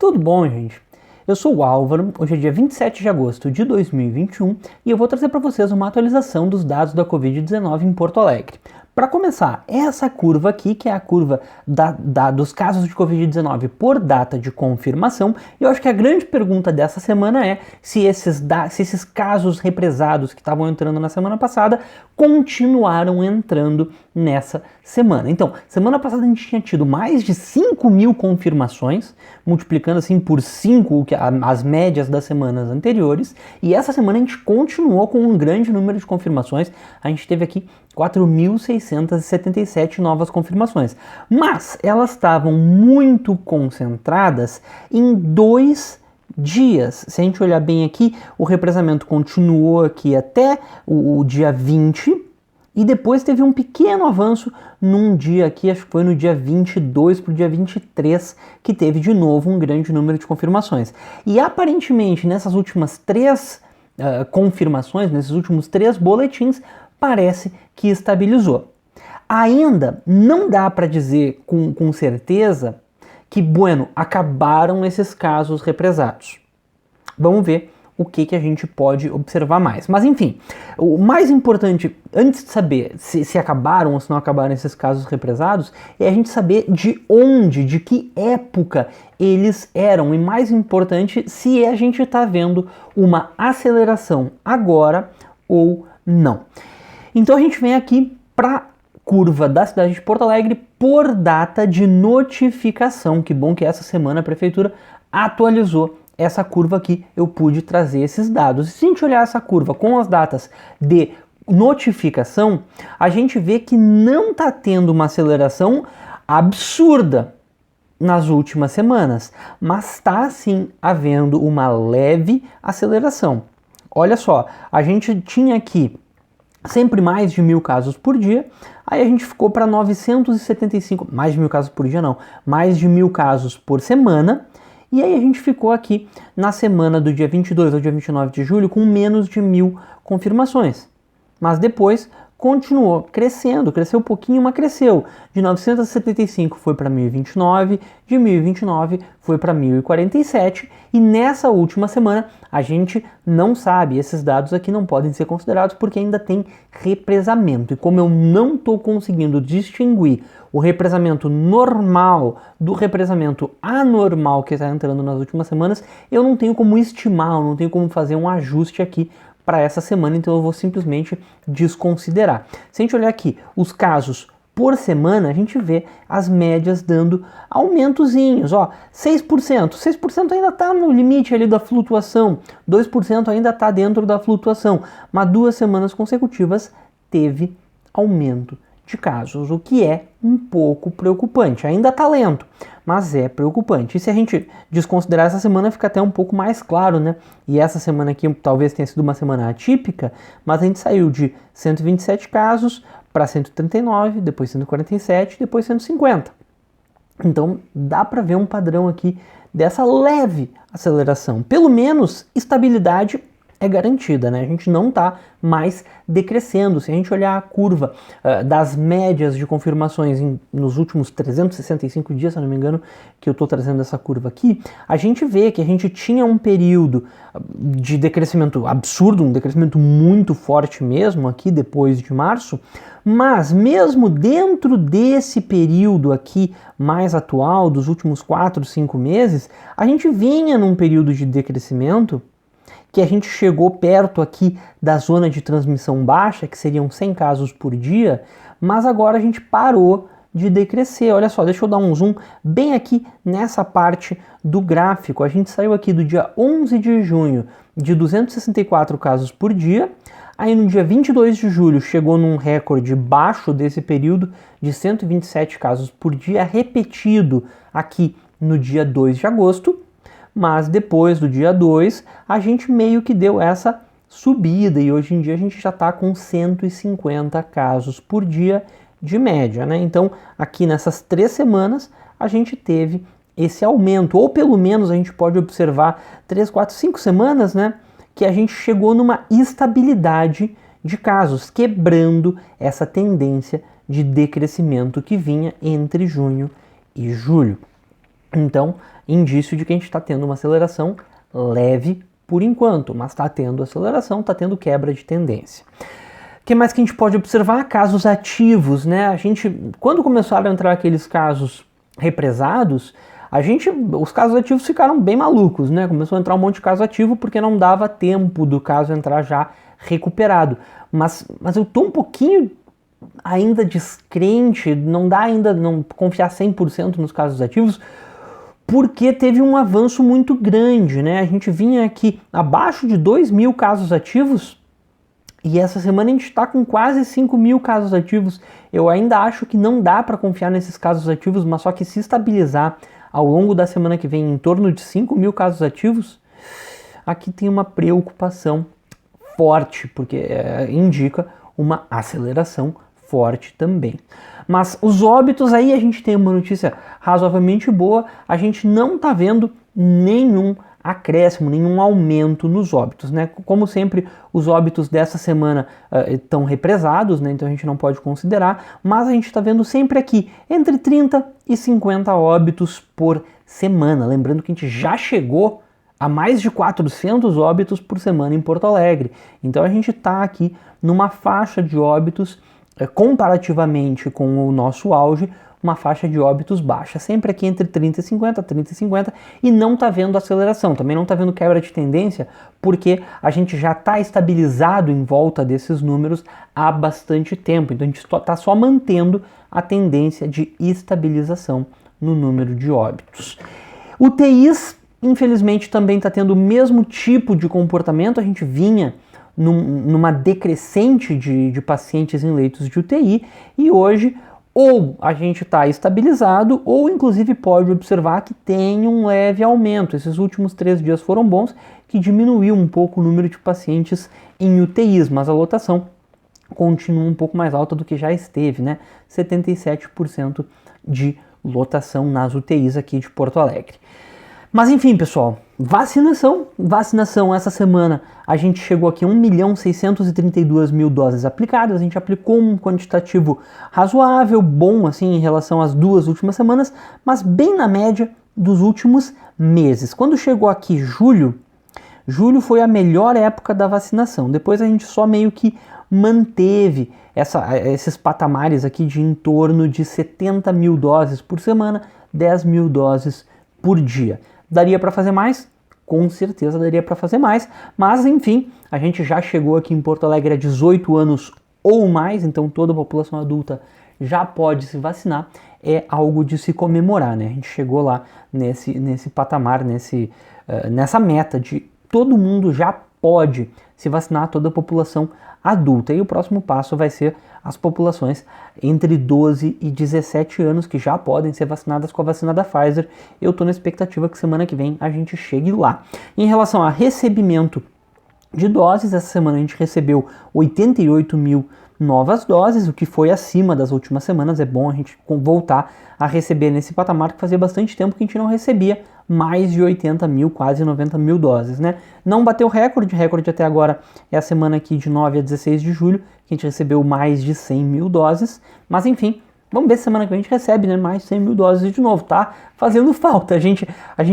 Tudo bom, gente? Eu sou o Álvaro, hoje é dia 27 de agosto de 2021 e eu vou trazer para vocês uma atualização dos dados da Covid-19 em Porto Alegre. Para começar, essa curva aqui, que é a curva dos casos de Covid-19 por data de confirmação, eu acho que a grande pergunta dessa semana é se esses casos represados que estavam entrando na semana passada continuaram entrando nessa semana. Então, semana passada a gente tinha tido mais de 5.000 confirmações, multiplicando assim por 5 as médias das semanas anteriores, e essa semana a gente continuou com um grande número de confirmações. A gente teve aqui 4.677 novas confirmações, mas elas estavam muito concentradas em 2 dias. Se a gente olhar bem aqui, o represamento continuou aqui até o dia 20 e depois teve um pequeno avanço num dia aqui, acho que foi no dia 22 para o dia 23, que teve de novo um grande número de confirmações. E aparentemente nessas últimas 3 confirmações, nesses últimos 3 boletins, parece que estabilizou. Ainda não dá para dizer com certeza que, acabaram esses casos represados. Vamos ver o que a gente pode observar mais. Mas enfim, o mais importante, antes de saber se acabaram ou se não acabaram esses casos represados, é a gente saber de onde, de que época eles eram. E mais importante, se a gente está vendo uma aceleração agora ou não. Então a gente vem aqui para a curva da cidade de Porto Alegre por data de notificação. Que bom que essa semana a prefeitura atualizou essa curva aqui, eu pude trazer esses dados. E se a gente olhar essa curva com as datas de notificação, a gente vê que não está tendo uma aceleração absurda nas últimas semanas, mas está sim havendo uma leve aceleração. Olha só, a gente tinha aqui sempre mais de 1.000 casos por dia, aí a gente ficou para 975, mais de 1.000 casos por dia não, mais de 1.000 casos por semana, e aí a gente ficou aqui na semana do dia 22 ao dia 29 de julho com menos de 1.000 confirmações. Mas depois continuou crescendo, cresceu um pouquinho, mas cresceu. De 975 foi para 1.029, de 1.029 foi para 1.047, e nessa última semana a gente não sabe, esses dados aqui não podem ser considerados porque ainda tem represamento. E como eu não estou conseguindo distinguir o represamento normal do represamento anormal que está entrando nas últimas semanas, eu não tenho como estimar, eu não tenho como fazer um ajuste aqui para essa semana, então eu vou simplesmente desconsiderar. Se a gente olhar aqui os casos por semana, a gente vê as médias dando aumentozinhos, ó, 6% ainda está no limite ali da flutuação, 2% ainda está dentro da flutuação, mas 2 semanas consecutivas teve aumento de casos, o que é um pouco preocupante. Ainda está lento, mas é preocupante. E se a gente desconsiderar essa semana, fica até um pouco mais claro, né? E essa semana aqui talvez tenha sido uma semana atípica, mas a gente saiu de 127 casos para 139, depois 147, depois 150. Então dá para ver um padrão aqui dessa leve aceleração. Pelo menos estabilidade é garantida, né? A gente não está mais decrescendo. Se a gente olhar a curva das médias de confirmações nos últimos 365 dias, se não me engano, que eu estou trazendo essa curva aqui, a gente vê que a gente tinha um período de decrescimento absurdo, um decrescimento muito forte mesmo aqui depois de março, mas mesmo dentro desse período aqui mais atual, dos últimos 4, 5 meses, a gente vinha num período de decrescimento que a gente chegou perto aqui da zona de transmissão baixa, que seriam 100 casos por dia, mas agora a gente parou de decrescer. Olha só, deixa eu dar um zoom bem aqui nessa parte do gráfico. A gente saiu aqui do dia 11 de junho de 264 casos por dia, aí no dia 22 de julho chegou num recorde baixo desse período de 127 casos por dia, repetido aqui no dia 2 de agosto, mas depois do dia 2, a gente meio que deu essa subida e hoje em dia a gente já está com 150 casos por dia de média, né? Então, aqui nessas 3 semanas, a gente teve esse aumento, ou pelo menos a gente pode observar 3, 4, 5 semanas, né? Que a gente chegou numa estabilidade de casos, quebrando essa tendência de decrescimento que vinha entre junho e julho. Então, indício de que a gente está tendo uma aceleração leve por enquanto, mas está tendo aceleração, está tendo quebra de tendência. O que mais que a gente pode observar? Casos ativos, né? Quando começaram a entrar aqueles casos represados, os casos ativos ficaram bem malucos, né? Começou a entrar um monte de caso ativo porque não dava tempo do caso entrar já recuperado. Mas eu tô um pouquinho ainda descrente, não dá ainda não confiar 100% nos casos ativos, porque teve um avanço muito grande, né? A gente vinha aqui abaixo de 2.000 casos ativos e essa semana a gente está com quase 5.000 casos ativos. Eu ainda acho que não dá para confiar nesses casos ativos, mas só que se estabilizar ao longo da semana que vem em torno de 5.000 casos ativos, aqui tem uma preocupação forte, porque indica uma aceleração forte também. Mas os óbitos, aí a gente tem uma notícia razoavelmente boa, a gente não está vendo nenhum acréscimo, nenhum aumento nos óbitos, né? Como sempre, os óbitos dessa semana estão represados, né? Então a gente não pode considerar, mas a gente está vendo sempre aqui entre 30 e 50 óbitos por semana. Lembrando que a gente já chegou a mais de 400 óbitos por semana em Porto Alegre. Então a gente está aqui numa faixa de óbitos, comparativamente com o nosso auge, uma faixa de óbitos baixa, sempre aqui entre 30 e 50, e não está vendo aceleração, também não está vendo quebra de tendência, porque a gente já está estabilizado em volta desses números há bastante tempo, então a gente está só mantendo a tendência de estabilização no número de óbitos. UTIs, infelizmente, também está tendo o mesmo tipo de comportamento, a gente vinha numa decrescente de pacientes em leitos de UTI, e hoje ou a gente está estabilizado, ou inclusive pode observar que tem um leve aumento. Esses últimos 3 dias foram bons, que diminuiu um pouco o número de pacientes em UTIs, mas a lotação continua um pouco mais alta do que já esteve, né? 77% de lotação nas UTIs aqui de Porto Alegre. Mas enfim, pessoal, vacinação essa semana a gente chegou aqui a 1.632.000 doses aplicadas, a gente aplicou um quantitativo razoável, bom assim em relação às 2 últimas semanas, mas bem na média dos últimos meses. Quando chegou aqui julho foi a melhor época da vacinação, depois a gente só meio que manteve esses patamares aqui de em torno de 70.000 doses por semana, 10.000 doses por dia. Daria para fazer mais? Com certeza daria para fazer mais, mas enfim, a gente já chegou aqui em Porto Alegre a 18 anos ou mais, então toda a população adulta já pode se vacinar, é algo de se comemorar, né? A gente chegou lá nesse patamar, nessa meta de todo mundo já pode se vacinar, toda a população adulta, e o próximo passo vai ser as populações entre 12 e 17 anos que já podem ser vacinadas com a vacina da Pfizer. Eu estou na expectativa que semana que vem a gente chegue lá. Em relação a recebimento de doses, essa semana a gente recebeu 88.000 novas doses, o que foi acima das últimas semanas. É bom a gente voltar a receber nesse patamar, que fazia bastante tempo que a gente não recebia mais de 80.000, quase 90.000 doses, né? Não bateu recorde até agora é a semana aqui de 9 a 16 de julho, que a gente recebeu mais de 100.000 doses, mas enfim, vamos ver se semana que vem a gente recebe, né, mais 100.000 doses de novo, tá fazendo falta. A gente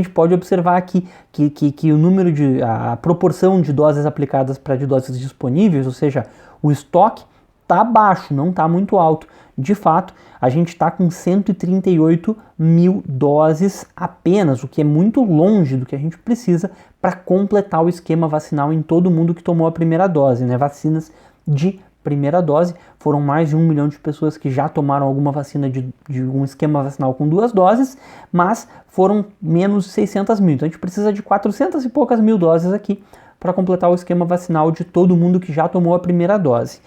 pode observar aqui que o número a proporção de doses aplicadas para de doses disponíveis, ou seja, o estoque, tá baixo, não tá muito alto. De fato, a gente está com 138.000 doses apenas, o que é muito longe do que a gente precisa para completar o esquema vacinal em todo mundo que tomou a primeira dose, né? Vacinas de primeira dose, foram mais de 1 milhão de pessoas que já tomaram alguma vacina de um esquema vacinal com 2 doses, mas foram menos de 600.000, então a gente precisa de 400 e poucas mil doses aqui para completar o esquema vacinal de todo mundo que já tomou a primeira dose.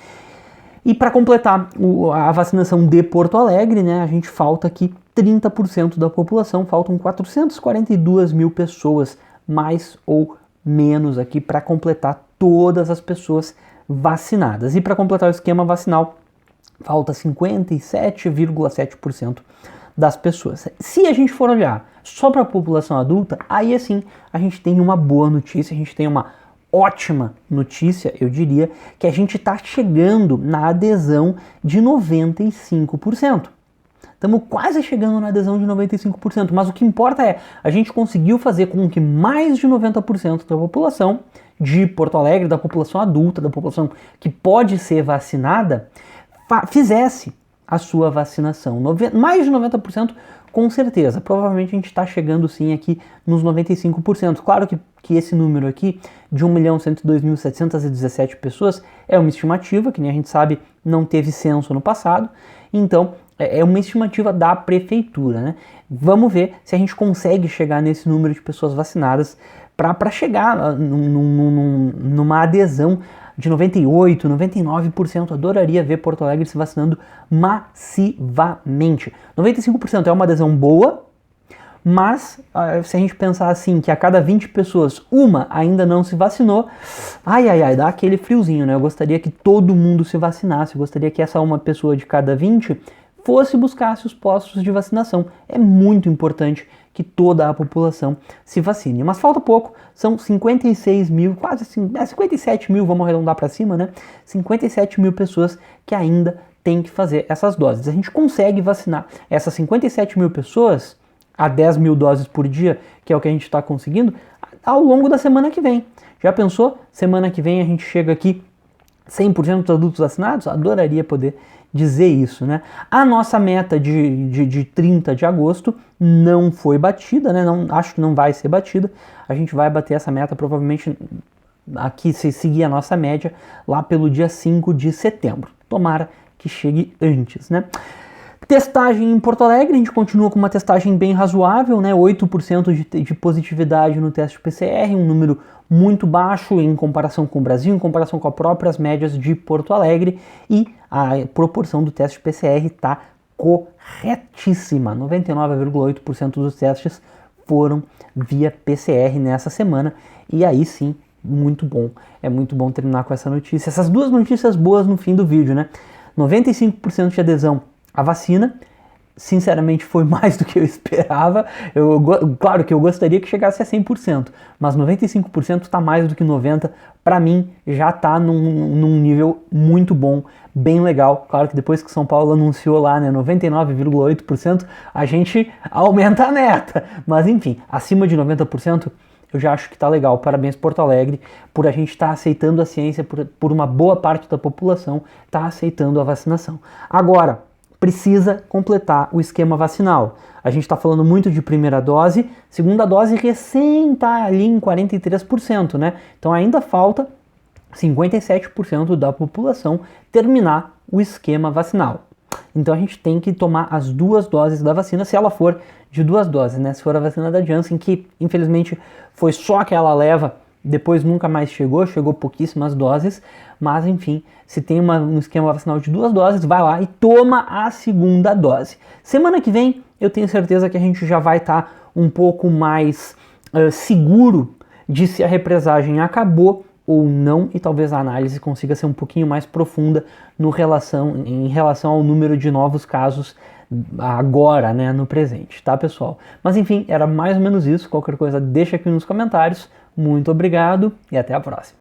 E para completar a vacinação de Porto Alegre, né, a gente falta aqui 30% da população, faltam 442.000 pessoas, mais ou menos aqui, para completar todas as pessoas vacinadas. E para completar o esquema vacinal, falta 57,7% das pessoas. Se a gente for olhar só para a população adulta, aí assim a gente tem uma boa notícia, a gente tem uma ótima notícia, eu diria, que a gente está chegando na adesão de 95%. estamos quase chegando na adesão de 95%, mas o que importa é, a gente conseguiu fazer com que mais de 90% da população de Porto Alegre, da população adulta, da população que pode ser vacinada, fizesse a sua vacinação. Mais de 90% com certeza. Provavelmente a gente está chegando sim aqui nos 95%. Claro que esse número aqui de 1.102.717 pessoas é uma estimativa, que nem a gente sabe não teve censo no passado, então é uma estimativa da prefeitura, né? Vamos ver se a gente consegue chegar nesse número de pessoas vacinadas para chegar numa adesão de 98%, 99%. Adoraria ver Porto Alegre se vacinando massivamente. 95% é uma adesão boa, mas se a gente pensar assim, que a cada 20 pessoas, uma ainda não se vacinou, dá aquele friozinho, né? Eu gostaria que todo mundo se vacinasse, eu gostaria que essa uma pessoa de cada 20 fosse buscar os postos de vacinação. É muito importante que toda a população se vacine. Mas falta pouco, são 56 mil, quase 57 mil, vamos arredondar para cima, né? 57 mil pessoas que ainda têm que fazer essas doses. A gente consegue vacinar essas 57 mil pessoas a 10 mil doses por dia, que é o que a gente está conseguindo, ao longo da semana que vem. Já pensou? Semana que vem a gente chega aqui 100% dos adultos vacinados? Adoraria poder dizer isso, né? A nossa meta de 30 de agosto não foi batida, né? Acho que não vai ser batida. A gente vai bater essa meta provavelmente aqui, se seguir a nossa média, lá pelo dia 5 de setembro. Tomara que chegue antes, né? Testagem em Porto Alegre, a gente continua com uma testagem bem razoável, né? 8% de positividade no teste PCR, um número muito baixo em comparação com o Brasil, em comparação com as próprias médias de Porto Alegre, e a proporção do teste PCR está corretíssima. 99,8% dos testes foram via PCR nessa semana, e aí sim, muito bom. É muito bom terminar com essa notícia. Essas duas notícias boas no fim do vídeo, né? 95% de adesão à vacina, sinceramente foi mais do que eu esperava. Claro que eu gostaria que chegasse a 100%, mas 95% está mais do que 90%. Para mim já está num nível muito bom, bem legal. Claro que depois que São Paulo anunciou lá, né, 99,8%, a gente aumenta a meta. Mas enfim, acima de 90%, eu já acho que tá legal. Parabéns Porto Alegre por a gente estar aceitando a ciência, por uma boa parte da população estar aceitando a vacinação. Agora, precisa completar o esquema vacinal. A gente está falando muito de primeira dose, segunda dose recém está ali em 43%, né? Então ainda falta 57% da população terminar o esquema vacinal. Então a gente tem que tomar as 2 doses da vacina, se ela for de 2 doses, né? Se for a vacina da Janssen, que infelizmente foi só aquela leva, depois nunca mais chegou pouquíssimas doses, mas enfim, se tem um esquema vacinal de 2 doses, vai lá e toma a segunda dose. Semana que vem, eu tenho certeza que a gente já vai estar um pouco mais seguro de se a represagem acabou ou não, e talvez a análise consiga ser um pouquinho mais profunda em relação ao número de novos casos agora, né, no presente, tá, pessoal? Mas enfim, era mais ou menos isso. Qualquer coisa deixa aqui nos comentários. Muito obrigado e até a próxima.